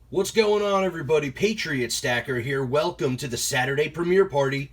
What's going on, everybody? Patriot Stacker here. Welcome to the Saturday premiere party.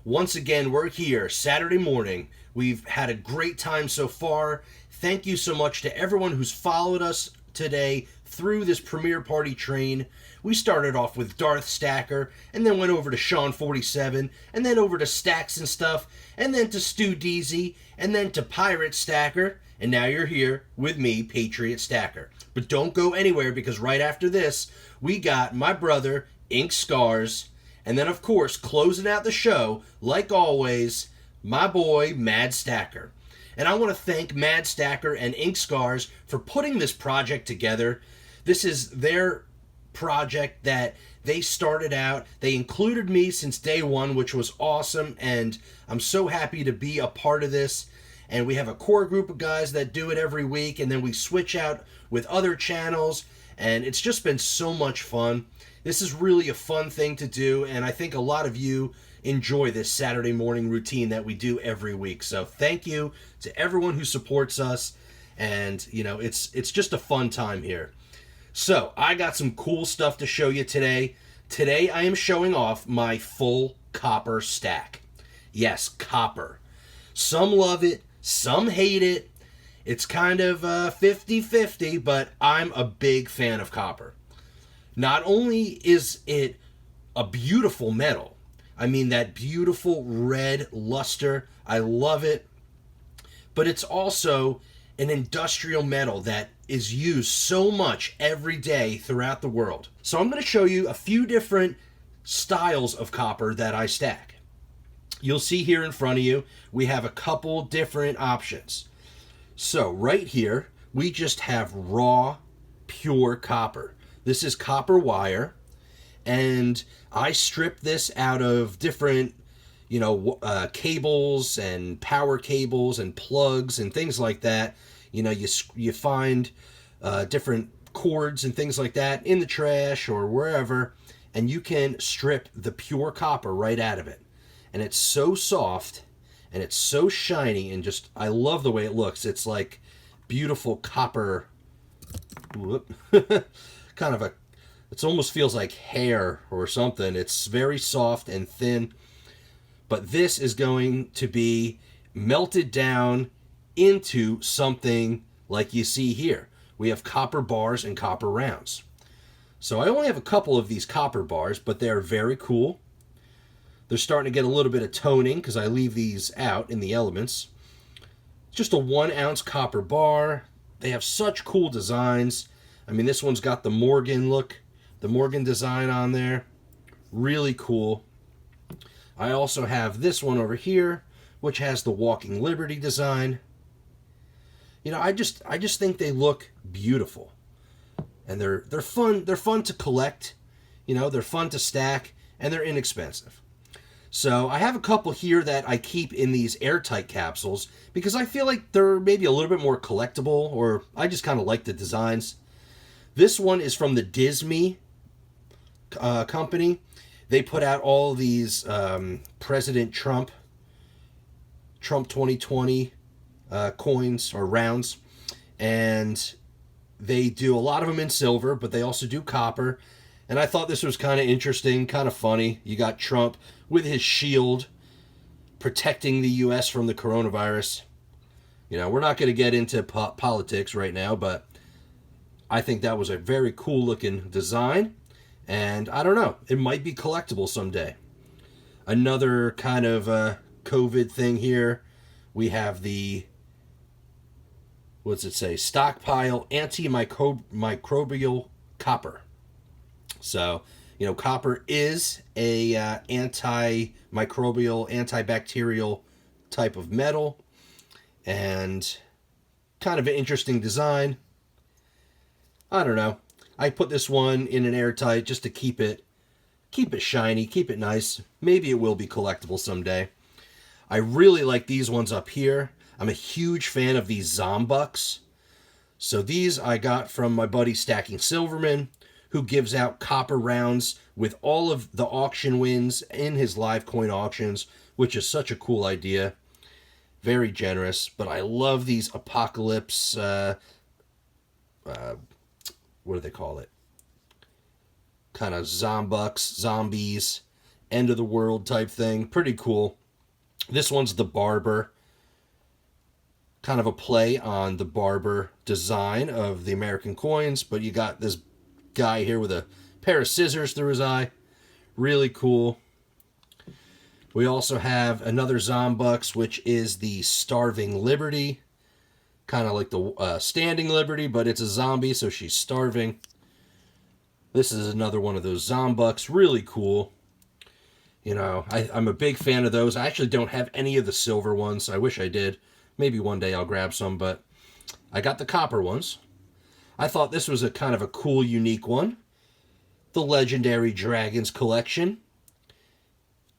Once again, we're here Saturday morning. We've had a great time so far. Thank you so much to everyone who's followed us today through this premiere party train. We started off with Darth Stacker, and then went over to Shawn 47, and then over to Stacks and Stuff, and then to Deezie, and then to Pirate Stacker, and now you're here with me, Patriot Stacker. But don't go anywhere, because right after this, we got my brother, Ink Scars, and then, of course, closing out the show, like always, my boy, Mad Stacker. And I want to thank Mad Stacker and Ink Scars for putting this project together. This is their project that they started out. They included me since day one, which was awesome, and I'm so happy to be a part of this. And we have a core group of guys that do it every week, and then we switch out with other channels, and it's just been so much fun. This is really a fun thing to do, and I think a lot of you enjoy this Saturday morning routine that we do every week. So thank you to everyone who supports us, and it's just a fun time here. So I got some cool stuff to show you today. Today I am showing off my full copper stack. Yes, copper. Some love it, some hate it. It's kind of 50-50, but I'm a big fan of copper. Not only is it a beautiful metal, I mean that beautiful red luster, I love it, but it's also an industrial metal that is used so much every day throughout the world. So I'm going to show you a few different styles of copper that I stack. You'll see here in front of you, we have a couple different options. So right here, we just have raw, pure copper. This is copper wire, and I stripped this out of different, cables and power cables and plugs and things like that. You find different cords and things like that in the trash or wherever, and you can strip the pure copper right out of it. And it's so soft, and it's so shiny, and just, I love the way it looks. It's like beautiful copper, kind of it almost feels like hair or something. It's very soft and thin, but this is going to be melted down into something like you see here. We have copper bars and copper rounds. So I only have a couple of these copper bars, but they're very cool. They're starting to get a little bit of toning because I leave these out in the elements. Just a 1 ounce copper bar. They have such cool designs. I mean, this one's got the Morgan look, the Morgan design on there. Really cool. I also have this one over here, which has the Walking Liberty design. I just think they look beautiful. And they're fun. They're fun to collect. They're fun to stack, and they're inexpensive. So I have a couple here that I keep in these airtight capsules because I feel like they're maybe a little bit more collectible, or I just kind of like the designs. This one is from the Deezie company. They put out all these President Trump 2020 coins or rounds, and they do a lot of them in silver, but they also do copper. And I thought this was kind of interesting, kind of funny. You got Trump with his shield protecting the U.S. from the coronavirus. We're not going to get into politics right now, but I think that was a very cool looking design. And I don't know, it might be collectible someday. Another kind of COVID thing here. We have the, what's it say? Stockpile antimicrobial copper. So, copper is a antimicrobial, antibacterial type of metal, and kind of an interesting design. I don't know. I put this one in an airtight just to keep it shiny, keep it nice. Maybe it will be collectible someday. I really like these ones up here. I'm a huge fan of these Zombucks. So these I got from my buddy Stacking Silverman, who gives out copper rounds with all of the auction wins in his live coin auctions, which is such a cool idea. Very generous, but I love these Apocalypse, what do they call it? kind of zombies, end of the world type thing. Pretty cool. This one's the Barber. Kind of a play on the Barber design of the American coins, but you got this guy here with a pair of scissors through his eye. Really cool. We also have another Zombucks, which is the Starving Liberty. Kind of like the Standing Liberty, but it's a zombie, so she's starving. This is another one of those Zombucks. Really cool. You know, I'm a big fan of those. I actually don't have any of the silver ones. I wish I did. Maybe one day I'll grab some, but I got the copper ones. I thought this was a kind of a cool, unique one. The Legendary Dragons collection.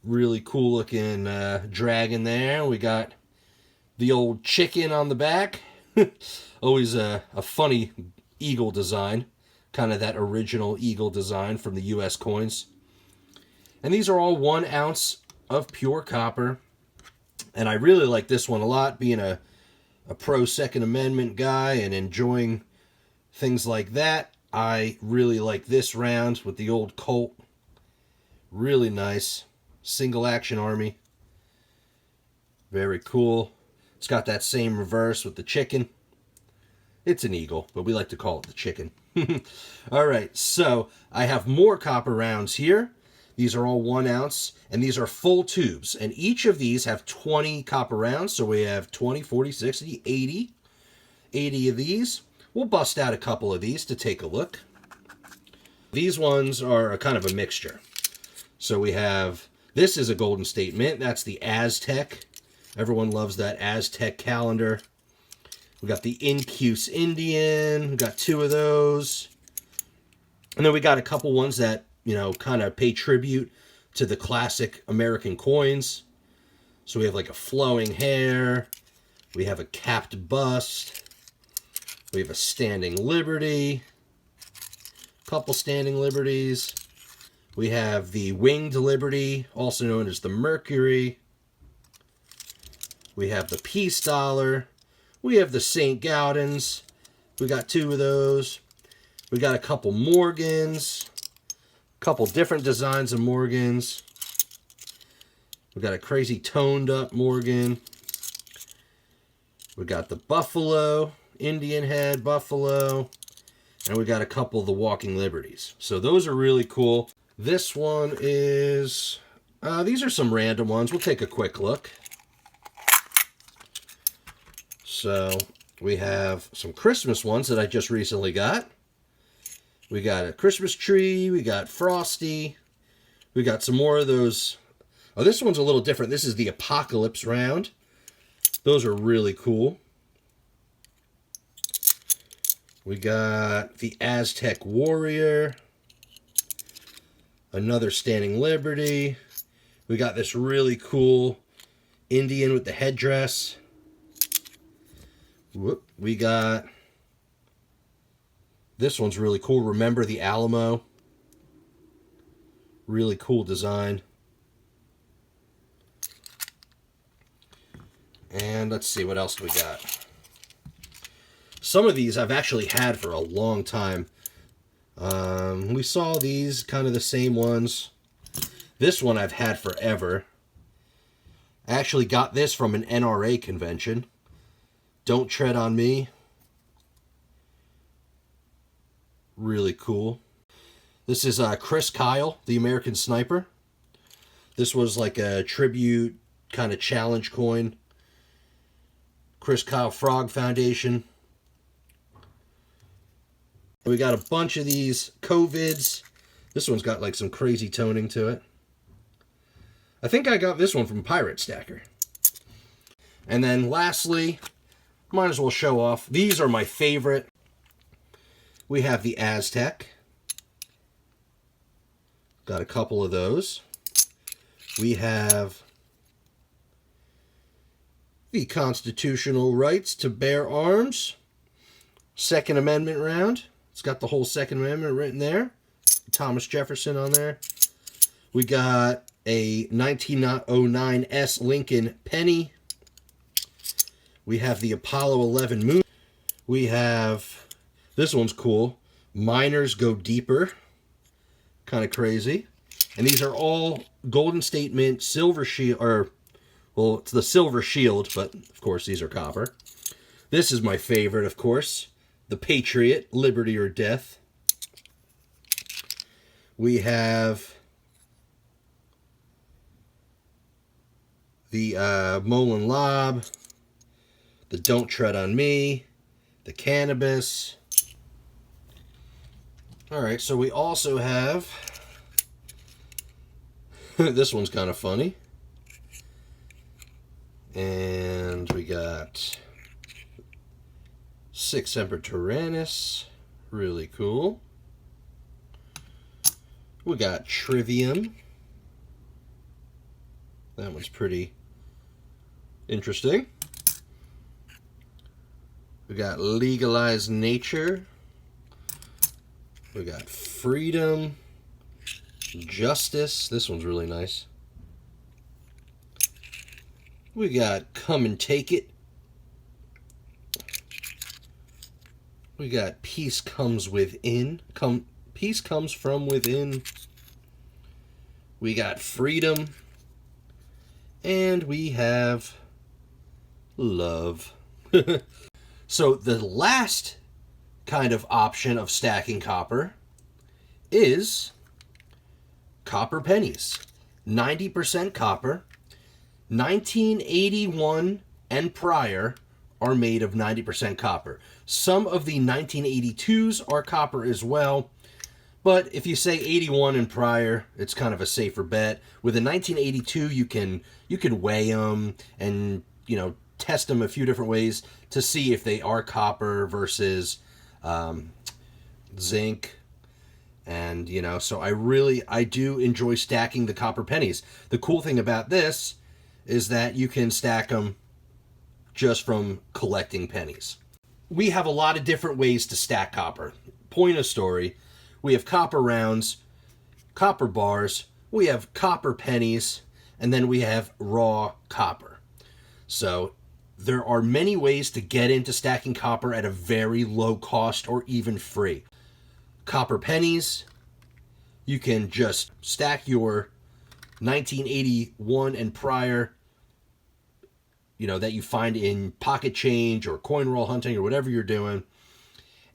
Really cool looking dragon there. We got the old chicken on the back. Always a funny eagle design. Kind of that original eagle design from the U.S. coins. And these are all 1 ounce of pure copper. And I really like this one a lot, being a pro Second Amendment guy and enjoying things like that. I really like this round with the old Colt. Really nice. Single action army. Very cool. It's got that same reverse with the chicken. It's an eagle, but we like to call it the chicken. Alright, so I have more copper rounds here. These are all 1 ounce, and these are full tubes. And each of these have 20 copper rounds. So we have 20, 40, 60, 80. 80 of these. We'll bust out a couple of these to take a look. These ones are a kind of a mixture. So we have, this is a Golden State Mint. That's the Aztec. Everyone loves that Aztec calendar. We got the Incuse Indian. We got 2 of those. And then we got a couple ones that, you know, kind of pay tribute to the classic American coins. So we have like a flowing hair. We have a capped bust. We have a Standing Liberty. Couple Standing Liberties. We have the Winged Liberty, also known as the Mercury. We have the Peace Dollar. We have the St. Gaudens. We got 2 of those. We got a couple Morgans. Couple different designs of Morgans. We got a crazy toned up Morgan. We got the Buffalo, Indian head Buffalo. And we got a couple of the Walking Liberties. So those are really cool. This one is, these are some random ones. We'll take a quick look. So we have some Christmas ones that I just recently got. We got a Christmas tree. We got Frosty. We got some more of those. Oh, this one's a little different. This is the Apocalypse round. Those are really cool. We got the Aztec Warrior. Another Standing Liberty. We got this really cool Indian with the headdress. Whoop. We got... This one's really cool. Remember the Alamo. Really cool design. And let's see, what else do we got? Some of these I've actually had for a long time. We saw these, kind of the same ones. This one I've had forever. I actually got this from an NRA convention. Don't Tread on Me. Really cool. This is Chris Kyle, the American Sniper. This was like a tribute kind of challenge coin. Chris Kyle Frog Foundation. We got a bunch of these COVIDs. This one's got like some crazy toning to it. I think I got this one from Pirate Stacker. And then lastly, might as well show off. These are my favorite. We have the Aztec. Got a couple of those. We have the constitutional rights to bear arms. Second Amendment round. It's got the whole Second Amendment written there. Thomas Jefferson on there. We got a 1909 S. Lincoln penny. We have the Apollo 11 moon. We have... This one's cool. Miners Go Deeper. Kind of crazy. And these are all Golden State Mint silver shield, or, well, it's the silver shield, but of course these are copper. This is my favorite, of course. The Patriot, Liberty or Death. We have the Molin Lob, the Don't Tread on Me, the Cannabis. Alright, so we also have, this one's kind of funny. And we got Six Emperor Tyrannus, really cool. We got Trivium. That one's pretty interesting. We got Legalized Nature. We got Freedom. Justice. This one's really nice. We got Come and Take It. We got Peace Comes Within. Peace Comes From Within. We got Freedom. And we have Love. So the last kind of option of stacking copper is copper pennies. 90% copper. 1981 and prior are made of 90% copper. Some of the 1982s are copper as well, but if you say 81 and prior, it's kind of a safer bet. With a 1982, you can weigh them and, you know, test them a few different ways to see if they are copper versus zinc. And, you know, so I do enjoy stacking the copper pennies. The cool thing about this is that you can stack them just from collecting pennies. We have a lot of different ways to stack copper. Point of story, we have copper rounds, copper bars, we have copper pennies, and then we have raw copper. So there are many ways to get into stacking copper at a very low cost or even free. Copper pennies, you can just stack your 1981 and prior, you know, that you find in pocket change or coin roll hunting or whatever you're doing.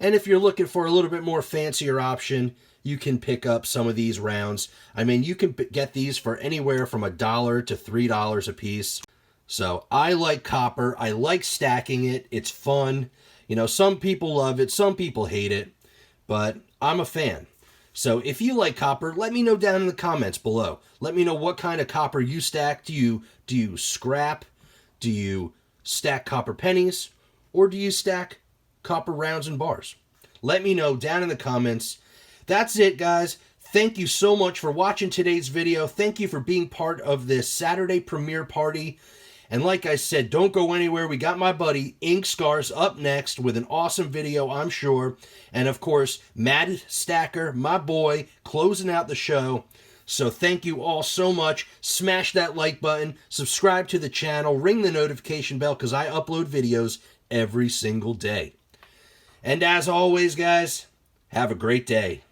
And if you're looking for a little bit more fancier option, you can pick up some of these rounds. I mean, you can get these for anywhere from $1 to $3 a piece. So I like copper. I like stacking it. It's fun. You know, some people love it, some people hate it, but I'm a fan. So if you like copper, let me know down in the comments below. Let me know what kind of copper you stack. Do you scrap? Do you stack copper pennies? Or do you stack copper rounds and bars? Let me know down in the comments. That's it, guys. Thank you so much for watching today's video. Thank you for being part of this Saturday premiere party. And like I said, don't go anywhere. We got my buddy Ink Scars up next with an awesome video, I'm sure. And of course, Darth Stacker, my boy, closing out the show. So thank you all so much. Smash that like button, subscribe to the channel, ring the notification bell because I upload videos every single day. And as always, guys, have a great day.